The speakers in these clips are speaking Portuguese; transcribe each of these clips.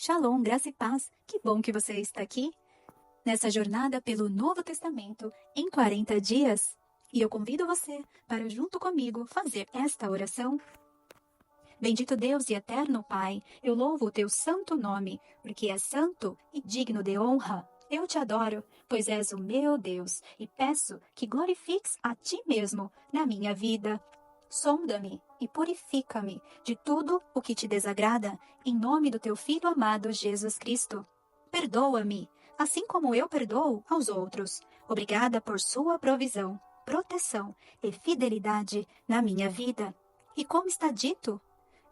Shalom, graça e paz. Que bom que você está aqui nessa jornada pelo Novo Testamento em 40 dias. E eu convido você para, junto comigo, fazer esta oração. Bendito Deus e eterno Pai, eu louvo o teu santo nome, porque és santo e digno de honra. Eu te adoro, pois és o meu Deus, e peço que glorifiques a ti mesmo na minha vida. Sonda-me e purifica-me de tudo o que te desagrada, em nome do teu Filho amado Jesus Cristo. Perdoa-me, assim como eu perdoo aos outros. Obrigada por sua provisão, proteção e fidelidade na minha vida. E como está dito,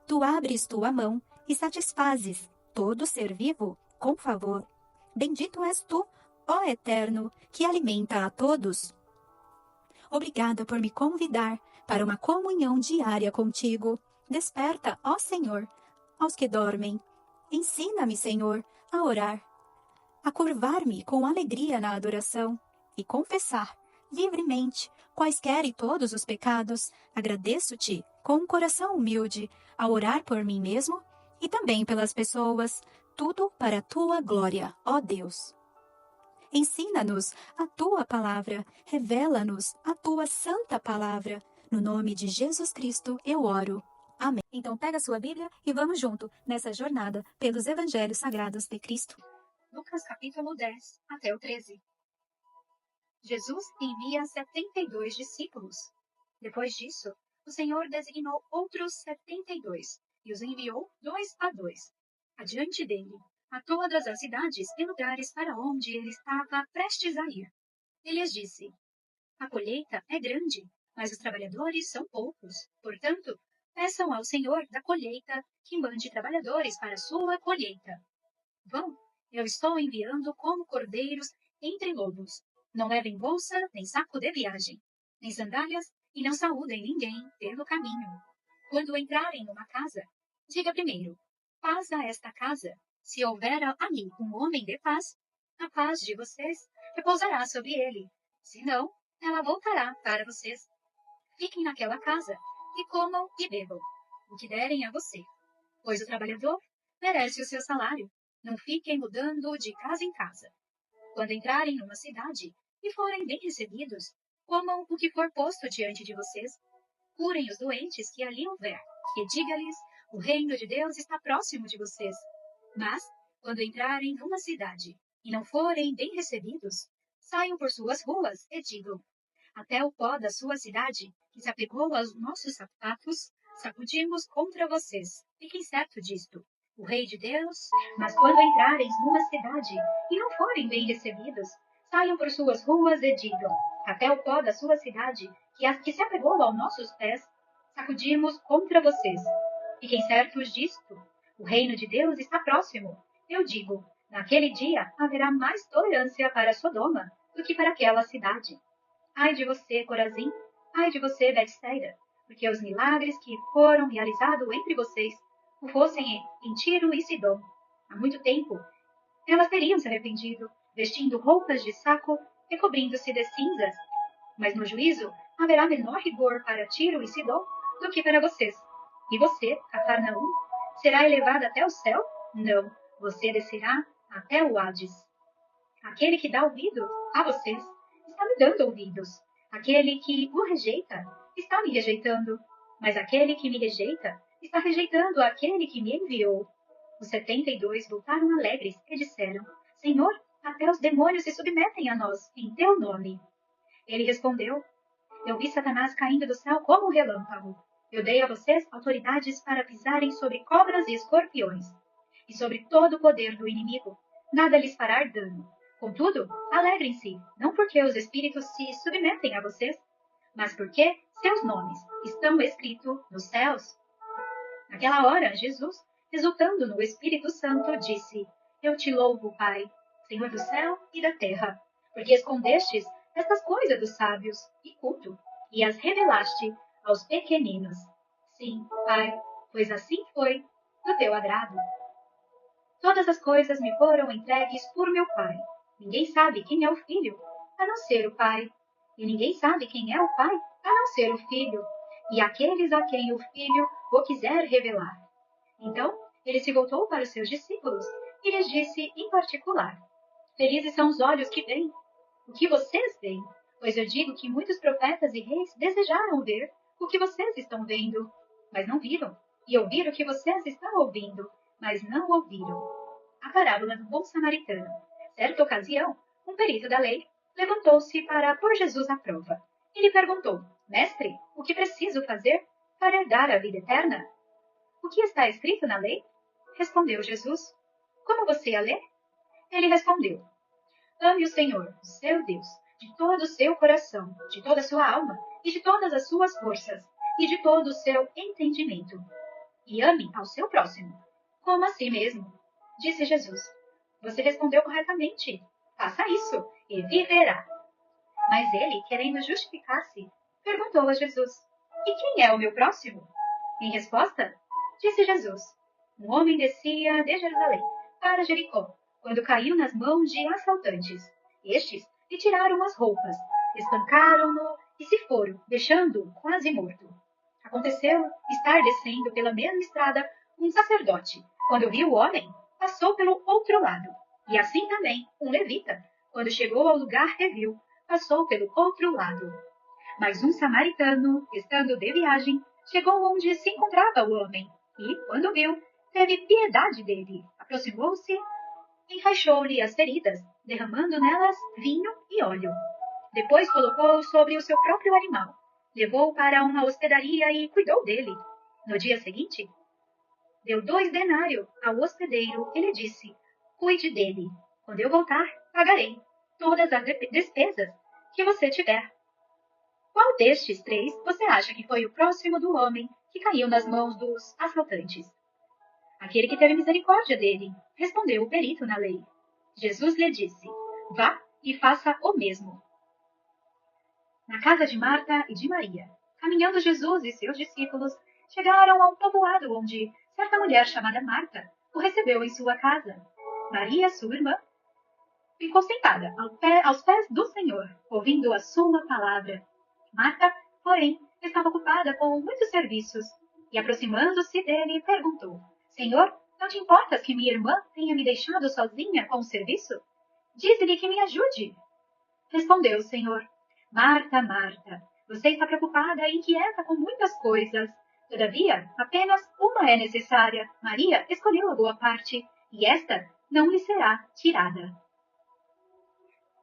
tu abres tua mão e satisfazes todo ser vivo com favor. Bendito és tu, ó Eterno, que alimenta a todos. Obrigada por me convidar para uma comunhão diária contigo. Desperta, ó Senhor, aos que dormem. Ensina-me, Senhor, a orar, a curvar-me com alegria na adoração e confessar livremente quaisquer e todos os pecados. Agradeço-te com um coração humilde a orar por mim mesmo e também pelas pessoas, tudo para a tua glória, ó Deus. Ensina-nos a tua palavra, revela-nos a tua santa palavra. No nome de Jesus Cristo eu oro. Amém. Então pega a sua Bíblia e vamos junto nessa jornada pelos Evangelhos Sagrados de Cristo. Lucas capítulo 10 até o 13. Jesus envia 72 discípulos. Depois disso, o Senhor designou outros 72 e os enviou 2 a 2, adiante dele, a todas as cidades e lugares para onde ele estava prestes a ir. Ele lhes disse: a colheita é grande, mas os trabalhadores são poucos. Portanto, peçam ao Senhor da colheita que mande trabalhadores para a sua colheita. Vão, eu estou enviando como cordeiros entre lobos. Não levem bolsa, nem saco de viagem, nem sandálias, e não saúdem ninguém pelo caminho. Quando entrarem numa casa, diga primeiro: paz a esta casa. Se houver ali um homem de paz, a paz de vocês repousará sobre ele. Se não, ela voltará para vocês. Fiquem naquela casa e comam e bebam o que derem a você, pois o trabalhador merece o seu salário. Não fiquem mudando de casa em casa. Quando entrarem numa cidade e forem bem recebidos, comam o que for posto diante de vocês. Curem os doentes que ali houver, e diga-lhes: o reino de Deus está próximo de vocês. Mas, quando entrarem numa cidade e não forem bem recebidos, saiam por suas ruas e digam: até o pó da sua cidade, que se apegou aos nossos sapatos, sacudimos contra vocês. Fiquem certos disto. O Rei de Deus, mas quando entrarem numa cidade e não forem bem recebidos, saiam por suas ruas e digam: até o pó da sua cidade, que se apegou aos nossos pés, sacudimos contra vocês. Fiquem certos disto. O reino de Deus está próximo. Eu digo, naquele dia haverá mais tolerância para Sodoma do que para aquela cidade. Ai de você, Corazim! Ai de você, Betsaida! Porque os milagres que foram realizados entre vocês o fossem em Tiro e Sidom. Há muito tempo, elas teriam se arrependido, vestindo roupas de saco e cobrindo-se de cinzas. Mas no juízo haverá menor rigor para Tiro e Sidom do que para vocês. E você, Cafarnaum, será elevada até o céu? Não, você descerá até o Hades. Aquele que dá ouvido a vocês está me dando ouvidos. Aquele que o rejeita está me rejeitando. Mas aquele que me rejeita está rejeitando aquele que me enviou. Os 72 voltaram alegres e disseram: Senhor, até os demônios se submetem a nós, em teu nome. Ele respondeu: eu vi Satanás caindo do céu como um relâmpago. Eu dei a vocês autoridades para pisarem sobre cobras e escorpiões, e sobre todo o poder do inimigo. Nada lhes fará dano. Contudo, alegrem-se, não porque os espíritos se submetem a vocês, mas porque seus nomes estão escritos nos céus. Naquela hora, Jesus, exultando no Espírito Santo, disse: eu te louvo, Pai, Senhor do céu e da terra, porque escondestes estas coisas dos sábios e culto, e as revelaste aos pequeninos. Sim, Pai, pois assim foi do teu agrado. Todas as coisas me foram entregues por meu Pai. Ninguém sabe quem é o Filho, a não ser o Pai. E ninguém sabe quem é o Pai, a não ser o Filho, e aqueles a quem o Filho o quiser revelar. Então, Ele se voltou para os seus discípulos e lhes disse em particular: Felizes são os olhos que veem o que vocês veem, pois eu digo que muitos profetas e reis desejaram ver o que vocês estão vendo, mas não viram, e ouvir o que vocês estão ouvindo, mas não ouviram. A parábola do bom samaritano. Certa ocasião, um perito da lei levantou-se para pôr Jesus à prova. Ele perguntou: Mestre, o que preciso fazer para herdar a vida eterna? O que está escrito na lei? Respondeu Jesus. Como você a lê? Ele respondeu: Ame o Senhor, o seu Deus, de todo o seu coração, de toda a sua alma e de todas as suas forças e de todo o seu entendimento. E ame ao seu próximo, como a si mesmo. Disse Jesus: Você respondeu corretamente. Faça isso e viverá. Mas ele, querendo justificar-se, perguntou a Jesus: E quem é o meu próximo? Em resposta, disse Jesus: Um homem descia de Jerusalém para Jericó, quando caiu nas mãos de assaltantes. Estes lhe tiraram as roupas, espancaram-no e se foram, deixando-o quase morto. Aconteceu estar descendo pela mesma estrada um sacerdote. Quando viu o homem, passou pelo outro lado. E assim também um levita, quando chegou ao lugar que viu, passou pelo outro lado. Mas um samaritano, estando de viagem, chegou onde se encontrava o homem e, quando viu, teve piedade dele. Aproximou-se, enfaixou-lhe as feridas, derramando nelas vinho e óleo. Depois colocou-o sobre o seu próprio animal, levou-o para uma hospedaria e cuidou dele. No dia seguinte, deu 2 denários ao hospedeiro e lhe disse: Cuide dele. Quando eu voltar, pagarei todas as despesas que você tiver. Qual destes 3 você acha que foi o próximo do homem que caiu nas mãos dos assaltantes? Aquele que teve misericórdia dele, respondeu o perito na lei. Jesus lhe disse: Vá e faça o mesmo. Na casa de Marta e de Maria, caminhando Jesus e seus discípulos, chegaram a um povoado onde certa mulher chamada Marta o recebeu em sua casa. Maria, sua irmã, ficou sentada aos pés do Senhor, ouvindo a sua palavra. Marta, porém, estava ocupada com muitos serviços e, aproximando-se dele, perguntou: Senhor, não te importas que minha irmã tenha me deixado sozinha com o serviço? Dize-lhe que me ajude. Respondeu o Senhor: Marta, Marta, você está preocupada e inquieta com muitas coisas. Todavia, apenas uma é necessária. Maria escolheu a boa parte, e esta não lhe será tirada.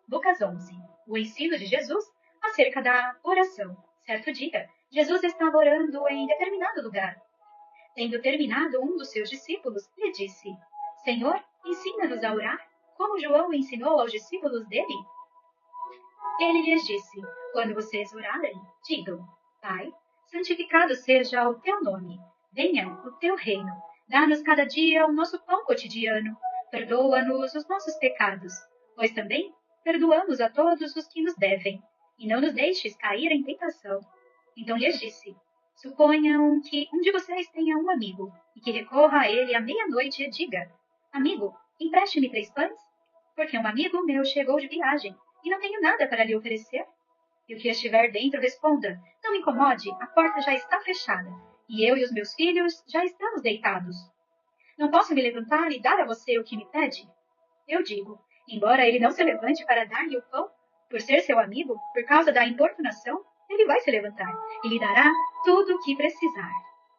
Lucas 11. O ensino de Jesus acerca da oração. Certo dia, Jesus estava orando em determinado lugar. Tendo terminado, um dos seus discípulos lhe disse: Senhor, ensina-nos a orar, como João ensinou aos discípulos dele. Ele lhes disse: Quando vocês orarem, digam: Pai, santificado seja o teu nome, venha o teu reino, dá-nos cada dia o nosso pão cotidiano, perdoa-nos os nossos pecados, pois também perdoamos a todos os que nos devem, e não nos deixes cair em tentação. Então lhes disse: Suponham que um de vocês tenha um amigo, e que recorra a ele à meia-noite e diga: Amigo, empreste-me 3 pães, porque um amigo meu chegou de viagem, e não tenho nada para lhe oferecer. E o que estiver dentro responda: Não me incomode, a porta já está fechada, e eu e os meus filhos já estamos deitados. Não posso me levantar e dar a você o que me pede? Eu digo: embora ele não se levante para dar-lhe o pão, por ser seu amigo, por causa da importunação, ele vai se levantar e lhe dará tudo o que precisar.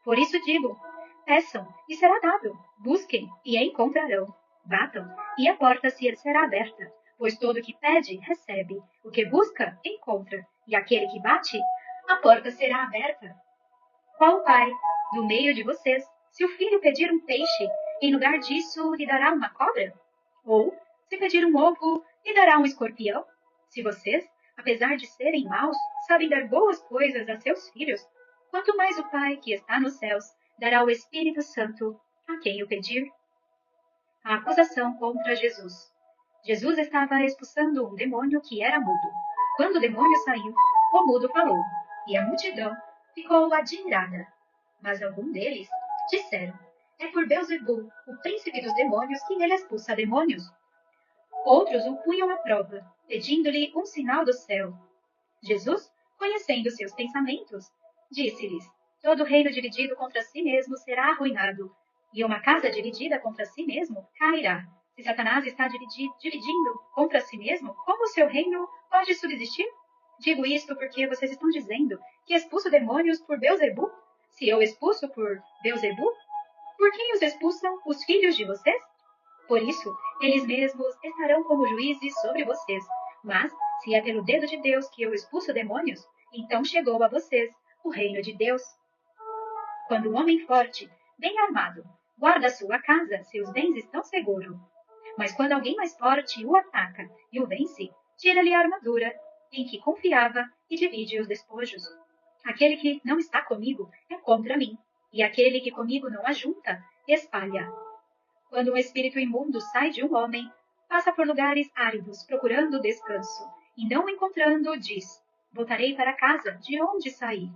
Por isso digo: peçam e será dado, busquem e encontrarão, batam e a porta se será aberta. Pois todo o que pede, recebe, o que busca, encontra, e aquele que bate, a porta será aberta. Qual pai, no meio de vocês, se o filho pedir um peixe, em lugar disso lhe dará uma cobra? Ou, se pedir um ovo, lhe dará um escorpião? Se vocês, apesar de serem maus, sabem dar boas coisas a seus filhos, quanto mais o Pai que está nos céus dará o Espírito Santo a quem o pedir? A acusação contra Jesus. Jesus estava expulsando um demônio que era mudo. Quando o demônio saiu, o mudo falou, e a multidão ficou admirada. Mas alguns deles disseram: É por Beelzebul, o príncipe dos demônios, que ele expulsa demônios. Outros o punham à prova, pedindo-lhe um sinal do céu. Jesus, conhecendo seus pensamentos, disse-lhes: Todo reino dividido contra si mesmo será arruinado, E uma casa dividida contra si mesmo cairá. Se Satanás está dividindo contra si mesmo, como o seu reino pode subsistir? Digo isto porque vocês estão dizendo que expulso demônios por Beelzebub? Se eu expulso por Beelzebub, por quem os expulsam os filhos de vocês? Por isso, eles mesmos estarão como juízes sobre vocês. Mas, se é pelo dedo de Deus que eu expulso demônios, então chegou a vocês o reino de Deus. Quando um homem forte, bem armado, guarda sua casa, seus bens estão seguros. Mas quando alguém mais forte o ataca e o vence, tira-lhe a armadura em que confiava e divide os despojos. Aquele que não está comigo é contra mim, e aquele que comigo não ajunta, espalha. Quando um espírito imundo sai de um homem, passa por lugares áridos procurando descanso, e não encontrando, diz: voltarei para casa de onde saí.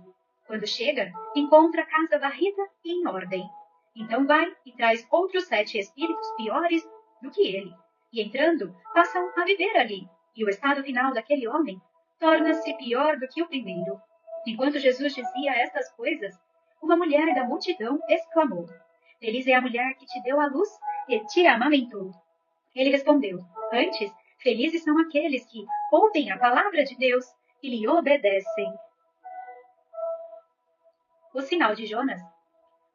Quando chega, encontra a casa varrida e em ordem. Então vai e traz outros 7 espíritos piores do que ele, e entrando, passam a viver ali, e o estado final daquele homem torna-se pior do que o primeiro. Enquanto Jesus dizia estas coisas, uma mulher da multidão exclamou: feliz é a mulher que te deu a luz e te amamentou. Ele respondeu: antes, felizes são aqueles que ouvem a palavra de Deus e lhe obedecem. O sinal de Jonas.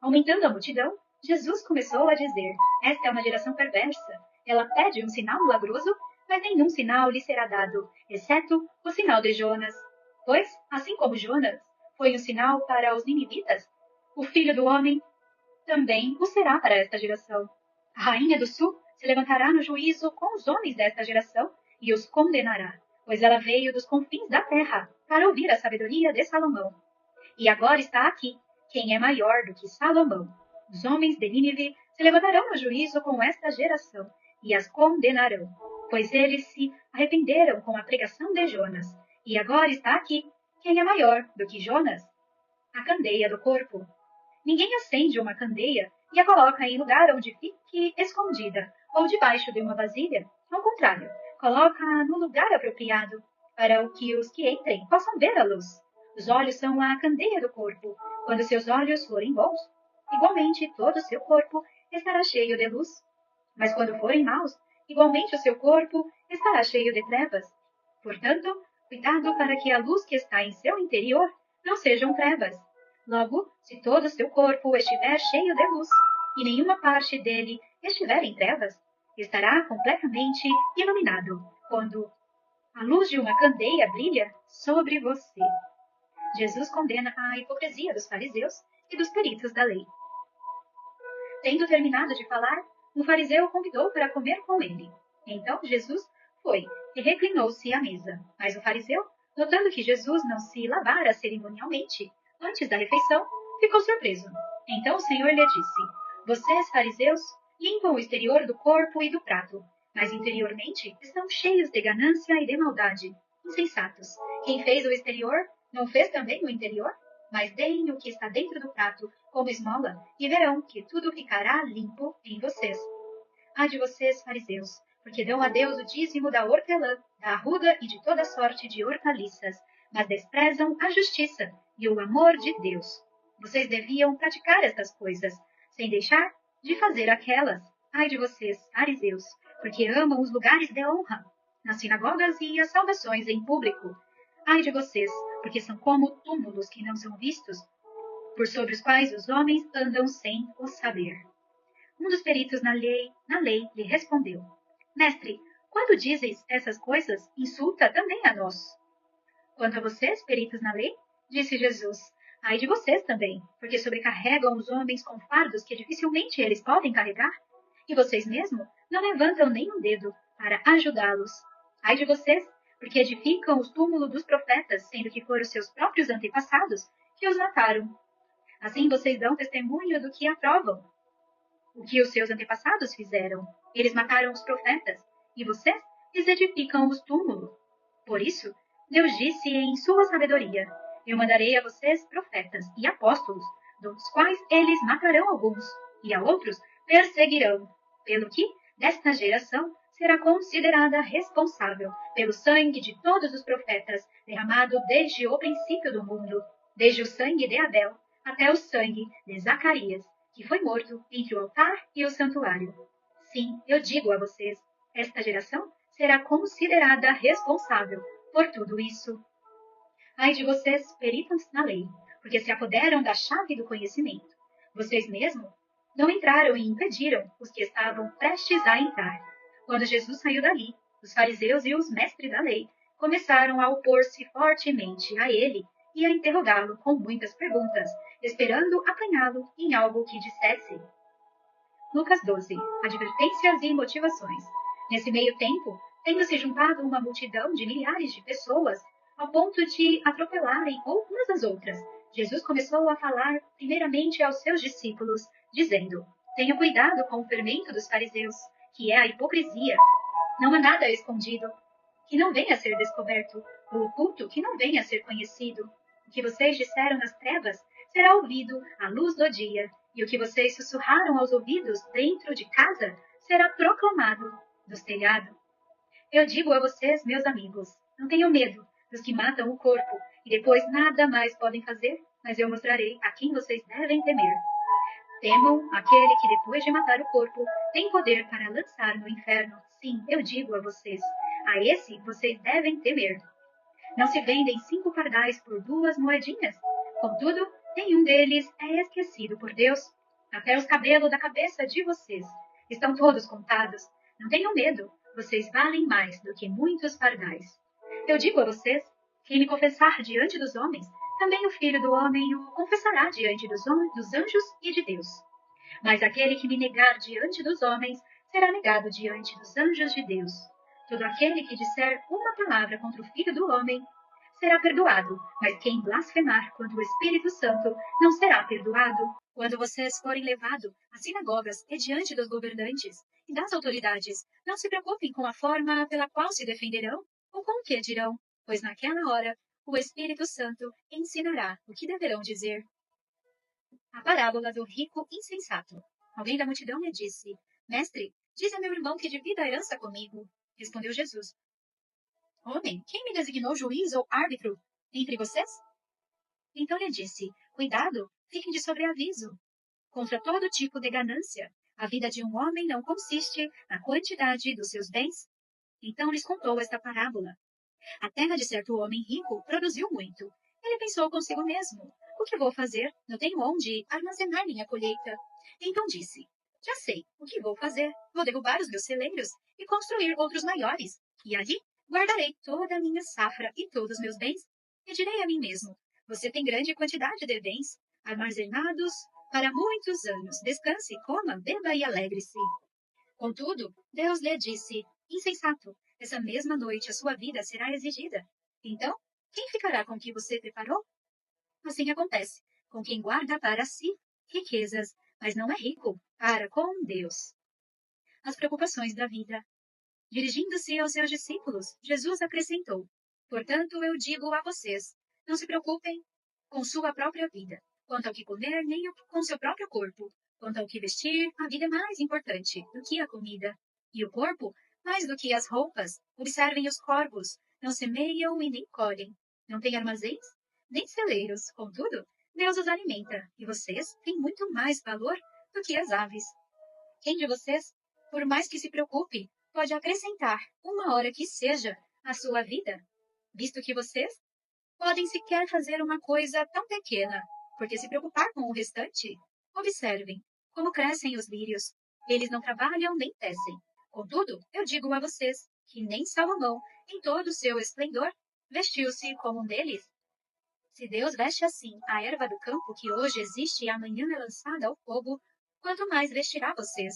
Aumentando a multidão, Jesus começou a dizer: esta é uma geração perversa. Ela pede um sinal milagroso, mas nenhum sinal lhe será dado, exceto o sinal de Jonas. Pois, assim como Jonas foi um sinal para os ninivitas, o Filho do Homem também o será para esta geração. A rainha do sul se levantará no juízo com os homens desta geração e os condenará, pois ela veio dos confins da terra para ouvir a sabedoria de Salomão. E agora está aqui quem é maior do que Salomão. Os homens de Nínive se levantarão no juízo com esta geração e as condenarão, pois eles se arrependeram com a pregação de Jonas. E agora está aqui quem é maior do que Jonas. A candeia do corpo. Ninguém acende uma candeia e a coloca em lugar onde fique escondida ou debaixo de uma vasilha. Ao contrário, coloca-a no lugar apropriado para que os que entrem possam ver a luz. Os olhos são a candeia do corpo. Quando seus olhos forem bons, igualmente todo o seu corpo estará cheio de luz. Mas quando forem maus, igualmente o seu corpo estará cheio de trevas. Portanto, cuidado para que a luz que está em seu interior não sejam trevas. Logo, se todo o seu corpo estiver cheio de luz, e nenhuma parte dele estiver em trevas, estará completamente iluminado, quando a luz de uma candeia brilha sobre você. Jesus condena a hipocrisia dos fariseus e dos peritos da lei. Tendo terminado de falar, um fariseu o convidou para comer com ele. Então Jesus foi e reclinou-se à mesa. Mas o fariseu, notando que Jesus não se lavara cerimonialmente antes da refeição, ficou surpreso. Então o Senhor lhe disse: vocês, fariseus, limpam o exterior do corpo e do prato, mas interiormente estão cheios de ganância e de maldade. Insensatos! Quem fez o exterior não fez também o interior? Mas deem o que está dentro do prato como esmola, e verão que tudo ficará limpo em vocês. Ai de vocês, fariseus, porque dão a Deus o dízimo da hortelã, da arruda e de toda sorte de hortaliças, mas desprezam a justiça e o amor de Deus. Vocês deviam praticar estas coisas, sem deixar de fazer aquelas. Ai de vocês, fariseus, porque amam os lugares de honra, nas sinagogas e as saudações em público. Ai de vocês, porque são como túmulos que não são vistos, por sobre os quais os homens andam sem o saber. Um dos peritos na lei lhe respondeu: Mestre, quando dizes essas coisas, insulta também a nós. Quanto a vocês, peritos na lei, disse Jesus, ai de vocês também, porque sobrecarregam os homens com fardos que dificilmente eles podem carregar, e vocês mesmos não levantam nem um dedo para ajudá-los. Ai de vocês, porque edificam os túmulos dos profetas, sendo que foram seus próprios antepassados que os mataram. Assim vocês dão testemunho do que aprovam, o que os seus antepassados fizeram. Eles mataram os profetas, e vocês lhes edificam os túmulos. Por isso, Deus disse em sua sabedoria: eu mandarei a vocês profetas e apóstolos, dos quais eles matarão alguns, e a outros perseguirão, pelo que, desta geração, será considerada responsável pelo sangue de todos os profetas, derramado desde o princípio do mundo, desde o sangue de Abel até o sangue de Zacarias, que foi morto entre o altar e o santuário. Sim, eu digo a vocês, esta geração será considerada responsável por tudo isso. Ai de vocês, peritos na lei, porque se apoderam da chave do conhecimento. Vocês mesmos não entraram e impediram os que estavam prestes a entrar. Quando Jesus saiu dali, os fariseus e os mestres da lei começaram a opor-se fortemente a ele e a interrogá-lo com muitas perguntas, esperando apanhá-lo em algo que dissesse. Lucas 12. Advertências e motivações. Nesse meio tempo, tendo se juntado uma multidão de milhares de pessoas, ao ponto de atropelarem umas às outras, Jesus começou a falar primeiramente aos seus discípulos, dizendo: Tenham cuidado com o fermento dos fariseus, que é a hipocrisia. Não há nada escondido que não venha a ser descoberto, ou oculto que não venha a ser conhecido. O que vocês disseram nas trevas será ouvido à luz do dia, e o que vocês sussurraram aos ouvidos dentro de casa será proclamado dos telhados. Eu digo a vocês, meus amigos, não tenham medo dos que matam o corpo e depois nada mais podem fazer, mas eu mostrarei a quem vocês devem temer. Temam aquele que depois de matar o corpo tem poder para lançar no inferno. Sim, eu digo a vocês, a esse vocês devem temer. Não se vendem 5 pardais por 2 moedinhas? Contudo, nenhum deles é esquecido por Deus. Até os cabelos da cabeça de vocês estão todos contados. Não tenham medo, vocês valem mais do que muitos pardais. Eu digo a vocês, quem me confessar diante dos homens, também o Filho do Homem o confessará diante dos anjos e de Deus. Mas aquele que me negar diante dos homens, será negado diante dos anjos de Deus. Todo aquele que disser uma palavra contra o Filho do Homem será perdoado, mas quem blasfemar contra o Espírito Santo não será perdoado. Quando vocês forem levados às sinagogas e diante dos governantes e das autoridades, não se preocupem com a forma pela qual se defenderão ou com o que dirão, pois naquela hora o Espírito Santo ensinará o que deverão dizer. A parábola do rico insensato. Alguém da multidão lhe disse: Mestre, diz a meu irmão que divida a herança comigo. Respondeu Jesus: Homem, quem me designou juiz ou árbitro entre vocês? Então lhe disse: Cuidado, fiquem de sobreaviso. Contra todo tipo de ganância, a vida de um homem não consiste na quantidade dos seus bens. Então lhes contou esta parábola. A terra de certo homem rico produziu muito. Ele pensou consigo mesmo: O que vou fazer? Não tenho onde armazenar minha colheita. Então disse: Já sei o que vou fazer. Vou derrubar os meus celeiros e construir outros maiores. E ali guardarei toda a minha safra e todos os meus bens. E direi a mim mesmo: Você tem grande quantidade de bens armazenados para muitos anos. Descanse, coma, beba e alegre-se. Contudo, Deus lhe disse: Insensato, essa mesma noite a sua vida será exigida. Então, quem ficará com o que você preparou? Assim acontece com quem guarda para si riquezas, mas não é rico para com Deus. As preocupações da vida. Dirigindo-se aos seus discípulos, Jesus acrescentou: Portanto, eu digo a vocês, não se preocupem com sua própria vida, quanto ao que comer, nem com seu próprio corpo. Quanto ao que vestir, a vida é mais importante do que a comida, e o corpo mais do que as roupas. Observem os corvos, não semeiam e nem colhem, não têm armazéns, nem celeiros. Contudo, Deus os alimenta, e vocês têm muito mais valor do que as aves. Quem de vocês, por mais que se preocupe, pode acrescentar uma hora que seja à sua vida? Visto que vocês podem sequer fazer uma coisa tão pequena, porque se preocupar com o restante? Observem como crescem os lírios. Eles não trabalham nem tecem. Contudo, eu digo a vocês que nem Salomão, em todo o seu esplendor, vestiu-se como um deles. Se Deus veste assim a erva do campo que hoje existe e amanhã é lançada ao fogo, quanto mais vestirá vocês.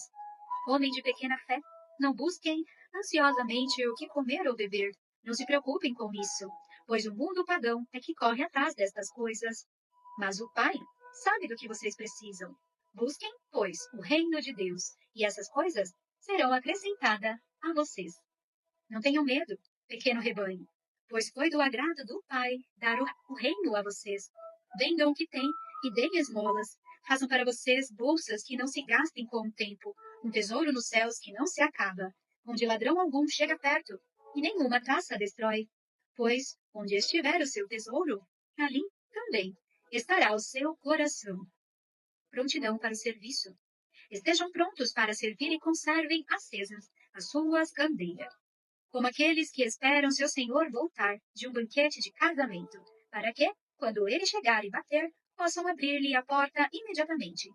Homem de pequena fé, não busquem ansiosamente o que comer ou beber. Não se preocupem com isso, pois o mundo pagão é que corre atrás destas coisas. Mas o Pai sabe do que vocês precisam. Busquem, pois, o reino de Deus, e essas coisas serão acrescentadas a vocês. Não tenham medo, pequeno rebanho, pois foi do agrado do Pai dar o reino a vocês. Vendam o que têm e deem esmolas. Façam para vocês bolsas que não se gastem com o tempo, um tesouro nos céus que não se acaba, onde ladrão algum chega perto, e nenhuma traça destrói. Pois, onde estiver o seu tesouro, ali também estará o seu coração. prontidão para o serviço. Estejam prontos para servir e conservem acesas as suas candeias, como aqueles que esperam seu senhor voltar de um banquete de casamento, para que, quando ele chegar e bater, possam abrir-lhe a porta imediatamente.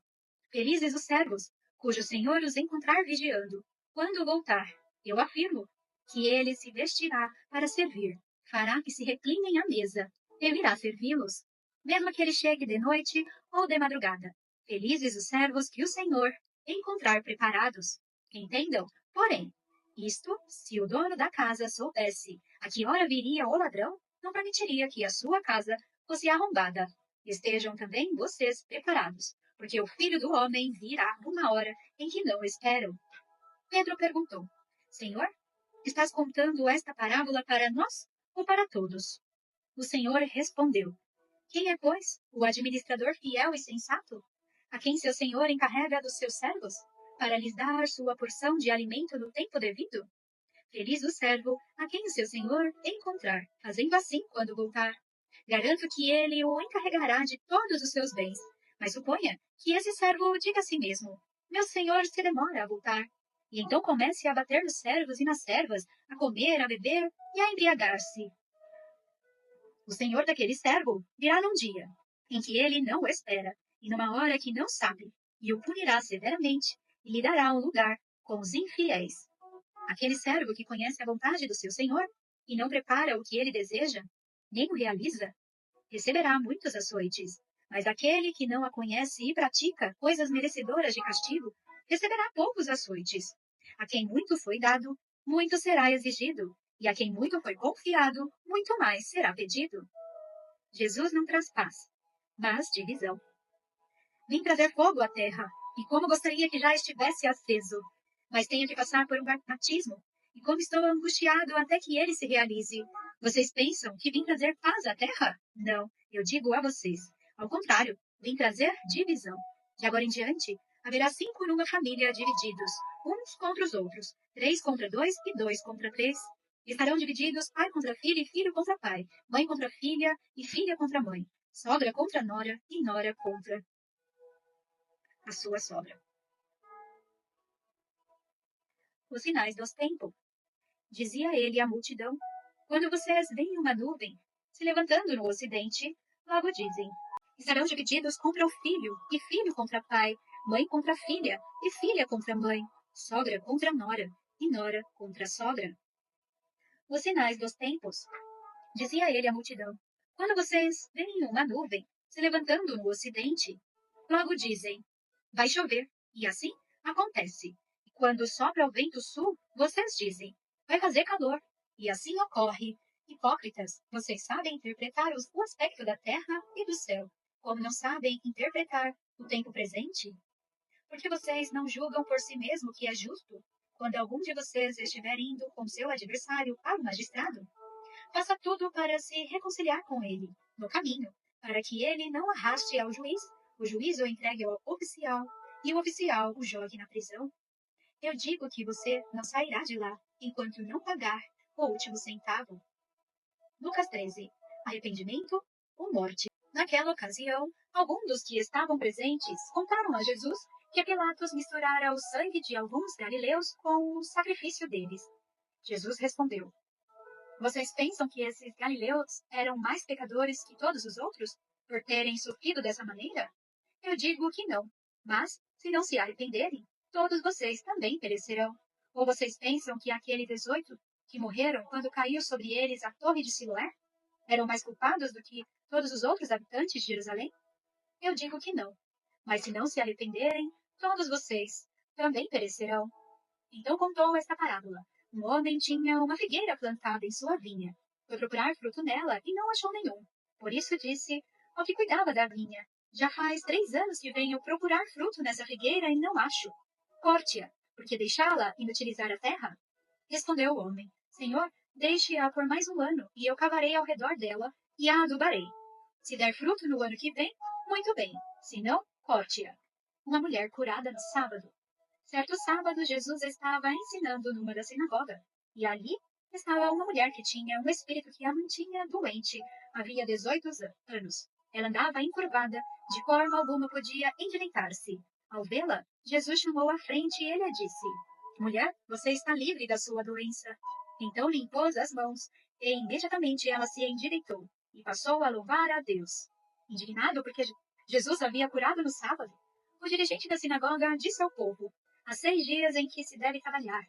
Felizes os servos, cujo senhor os encontrar vigiando. Quando voltar, eu afirmo que ele se vestirá para servir, fará que se reclinem à mesa, ele irá servi-los, mesmo que ele chegue de noite ou de madrugada. Felizes os servos que o senhor encontrar preparados. Entendam, porém, isto, se o dono da casa soubesse a que hora viria o ladrão, não permitiria que a sua casa fosse arrombada. Estejam também vocês preparados, porque o Filho do Homem virá numa hora em que não esperam. Pedro perguntou: Senhor, estás contando esta parábola para nós ou para todos? O Senhor respondeu: Quem é, pois, o administrador fiel e sensato, a quem seu senhor encarrega dos seus servos, para lhes dar sua porção de alimento no tempo devido? Feliz o servo a quem o seu senhor encontrar, fazendo assim quando voltar. Garanto que ele o encarregará de todos os seus bens. Mas suponha que esse servo diga a si mesmo: Meu senhor se demora a voltar. E então comece a bater nos servos e nas servas, a comer, a beber e a embriagar-se. O senhor daquele servo virá num dia em que ele não o espera, e numa hora que não sabe, e o punirá severamente, e lhe dará um lugar com os infiéis. Aquele servo que conhece a vontade do seu senhor e não prepara o que ele deseja, nem o realiza, receberá muitos açoites. Mas aquele que não a conhece e pratica coisas merecedoras de castigo, receberá poucos açoites. A quem muito foi dado, muito será exigido, e a quem muito foi confiado, muito mais será pedido. Jesus não traz paz, mas divisão. Vim trazer fogo à terra, e como gostaria que já estivesse aceso. Mas tenho que passar por um batismo, e como estou angustiado até que ele se realize. Vocês pensam que vim trazer paz à terra? Não, eu digo a vocês. Ao contrário, vim trazer divisão. De agora em diante, haverá 5 numa família divididos, uns contra os outros, 3 contra 2 e 2 contra 3. Estarão divididos pai contra filho e filho contra pai, mãe contra filha e filha contra mãe, sogra contra nora e nora contra a sua sogra. Os sinais dos tempos. Dizia ele à multidão: Quando vocês veem uma nuvem se levantando no ocidente, logo dizem: Estarão divididos contra o filho, e filho contra pai, mãe contra filha, e filha contra mãe, sogra contra nora, e nora contra sogra. Os sinais dos tempos. Dizia ele à multidão: Quando vocês veem uma nuvem se levantando no ocidente, logo dizem: Vai chover, e assim acontece. E quando sopra o vento sul, vocês dizem: Vai fazer calor, e assim ocorre. Hipócritas, vocês sabem interpretar o aspecto da terra e do céu, como não sabem interpretar o tempo presente? Porque vocês não julgam por si mesmo que é justo, quando algum de vocês estiver indo com seu adversário para o magistrado? Faça tudo para se reconciliar com ele, no caminho, para que ele não arraste ao juiz, o juiz o entregue ao oficial, e o oficial o jogue na prisão. Eu digo que você não sairá de lá, enquanto não pagar o último centavo. Lucas 13. Arrependimento ou morte. Naquela ocasião, alguns dos que estavam presentes contaram a Jesus que Pilatos misturara o sangue de alguns galileus com o sacrifício deles. Jesus respondeu: Vocês pensam que esses galileus eram mais pecadores que todos os outros, por terem sofrido dessa maneira? Eu digo que não, mas, se não se arrependerem, todos vocês também perecerão. Ou vocês pensam que aqueles 18 que morreram quando caiu sobre eles a torre de Siloé eram mais culpados do que todos os outros habitantes de Jerusalém? Eu digo que não. Mas se não se arrependerem, todos vocês também perecerão. Então contou esta parábola. Um homem tinha uma figueira plantada em sua vinha. Foi procurar fruto nela e não achou nenhum. Por isso disse ao que cuidava da vinha: Já faz 3 anos que venho procurar fruto nessa figueira e não acho. Corte-a, porque deixá-la inutilizar a terra? Respondeu o homem: Senhor, deixe-a por mais um ano, e eu cavarei ao redor dela e a adubarei. Se der fruto no ano que vem, muito bem. Se não, corte-a. Uma mulher curada no sábado. Certo sábado, Jesus estava ensinando numa da sinagoga, e ali estava uma mulher que tinha um espírito que a mantinha doente havia 18 anos. Ela andava encurvada, de forma alguma podia endireitar-se. Ao vê-la, Jesus chamou à frente e ele a disse: Mulher, você está livre da sua doença. Então lhe impôs as mãos, e imediatamente ela se endireitou e passou a louvar a Deus. Indignado porque Jesus havia curado no sábado, o dirigente da sinagoga disse ao povo: Há 6 dias em que se deve trabalhar.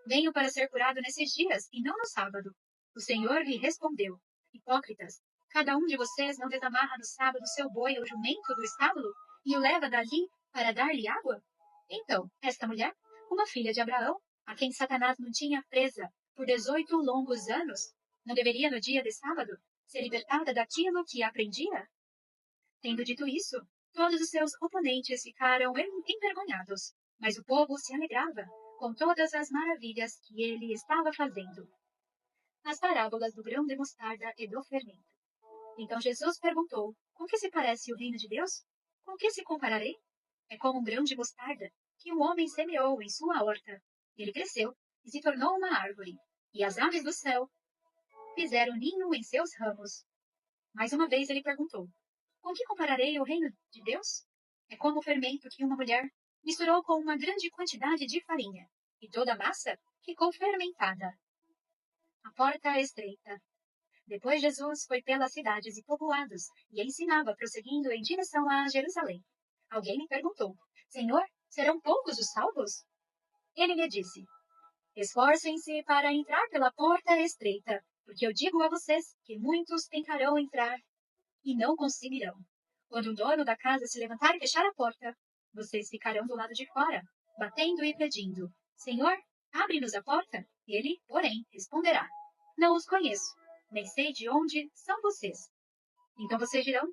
Venho para ser curado nesses dias e não no sábado. O Senhor lhe respondeu: Hipócritas, cada um de vocês não desamarra no sábado seu boi ou jumento do estábulo e o leva dali para dar-lhe água? Então, esta mulher, uma filha de Abraão, a quem Satanás não tinha presa por 18 longos anos, não deveria no dia de sábado ser libertada daquilo que aprendia? Tendo dito isso, todos os seus oponentes ficaram envergonhados, mas o povo se alegrava com todas as maravilhas que ele estava fazendo. As parábolas do grão de mostarda e do fermento. Então Jesus perguntou: Com que se parece o reino de Deus? Com que se compararei? É como um grão de mostarda que um homem semeou em sua horta. Ele cresceu e se tornou uma árvore, e as aves do céu fizeram ninho em seus ramos. Mais uma vez ele perguntou: Com que compararei o reino de Deus? É como o fermento que uma mulher misturou com uma grande quantidade de farinha, e toda a massa ficou fermentada. A porta estreita. Depois Jesus foi pelas cidades e povoados e ensinava, prosseguindo em direção a Jerusalém. Alguém lhe perguntou: Senhor, serão poucos os salvos? Ele lhe disse: Esforcem-se para entrar pela porta estreita, porque eu digo a vocês que muitos tentarão entrar e não conseguirão. Quando o dono da casa se levantar e fechar a porta, vocês ficarão do lado de fora, batendo e pedindo: Senhor, abre-nos a porta. Ele, porém, responderá: Não os conheço, nem sei de onde são vocês. Então vocês dirão: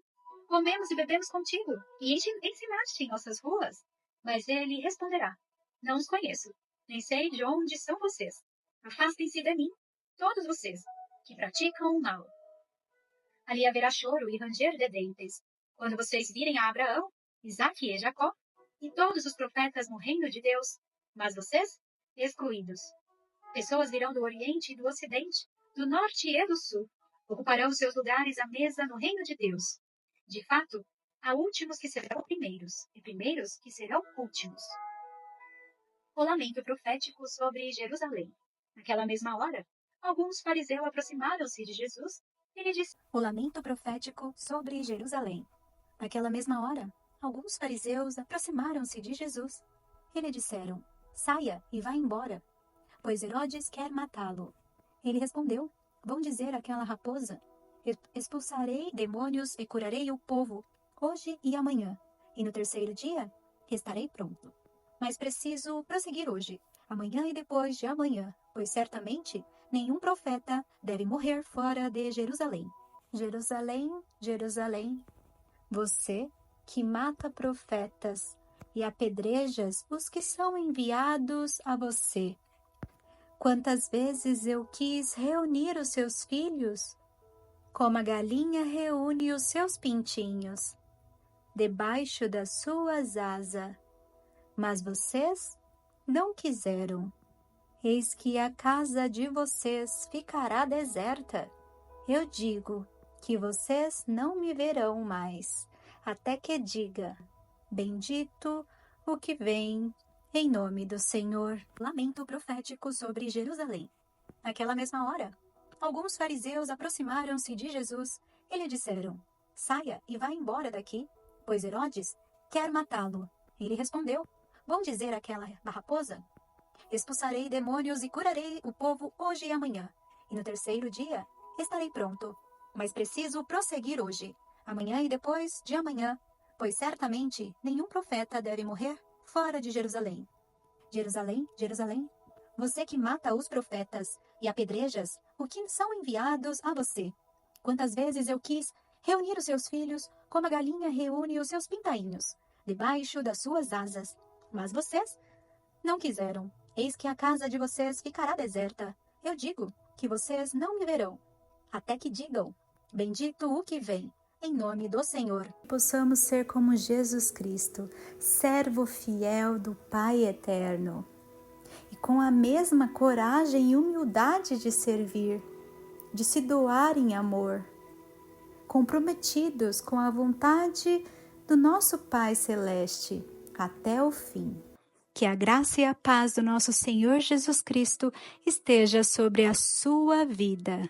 Comemos e bebemos contigo, e ensinaste em nossas ruas. Mas ele responderá: Não os conheço, nem sei de onde são vocês. Afastem-se de mim, todos vocês, que praticam o mal. Ali haverá choro e ranger de dentes, quando vocês virem a Abraão, Isaque e Jacó, e todos os profetas no reino de Deus, mas vocês, excluídos. Pessoas virão do Oriente e do Ocidente, do Norte e do Sul, ocuparão seus lugares à mesa no reino de Deus. De fato, há últimos que serão primeiros, e primeiros que serão últimos. O lamento profético sobre Jerusalém. Naquela mesma hora, alguns fariseus aproximaram-se de Jesus e lhe disseram: O lamento profético sobre Jerusalém. Naquela mesma hora, alguns fariseus aproximaram-se de Jesus e lhe disseram: Saia e vá embora, pois Herodes quer matá-lo. Ele respondeu: Vão dizer àquela raposa: Expulsarei demônios e curarei o povo, hoje e amanhã, e no terceiro dia estarei pronto. Mas preciso prosseguir hoje, amanhã e depois de amanhã, pois certamente nenhum profeta deve morrer fora de Jerusalém. Jerusalém, Jerusalém, você que mata profetas e apedrejas os que são enviados a você. Quantas vezes eu quis reunir os seus filhos, como a galinha reúne os seus pintinhos, debaixo das suas asas, mas vocês não quiseram. Eis que a casa de vocês ficará deserta. Eu digo que vocês não me verão mais, até que diga: Bendito o que vem em nome do Senhor. Lamento profético sobre Jerusalém. Naquela mesma hora, alguns fariseus aproximaram-se de Jesus e lhe disseram: Saia e vá embora daqui, pois Herodes quer matá-lo. Ele respondeu: Vão dizer àquela raposa: Expulsarei demônios e curarei o povo hoje e amanhã, e no terceiro dia estarei pronto. Mas preciso prosseguir hoje, amanhã e depois de amanhã, pois certamente nenhum profeta deve morrer fora de Jerusalém. Jerusalém, Jerusalém, você que mata os profetas e apedrejas os que são enviados a você. Quantas vezes eu quis reunir os seus filhos como a galinha reúne os seus pintainhos, debaixo das suas asas, mas vocês não quiseram. Eis que a casa de vocês ficará deserta. Eu digo que vocês não me verão, até que digam: Bendito o que vem, em nome do Senhor. Possamos ser como Jesus Cristo, servo fiel do Pai eterno, e com a mesma coragem e humildade de servir, de se doar em amor, comprometidos com a vontade do nosso Pai Celeste até o fim. Que a graça e a paz do nosso Senhor Jesus Cristo esteja sobre a sua vida.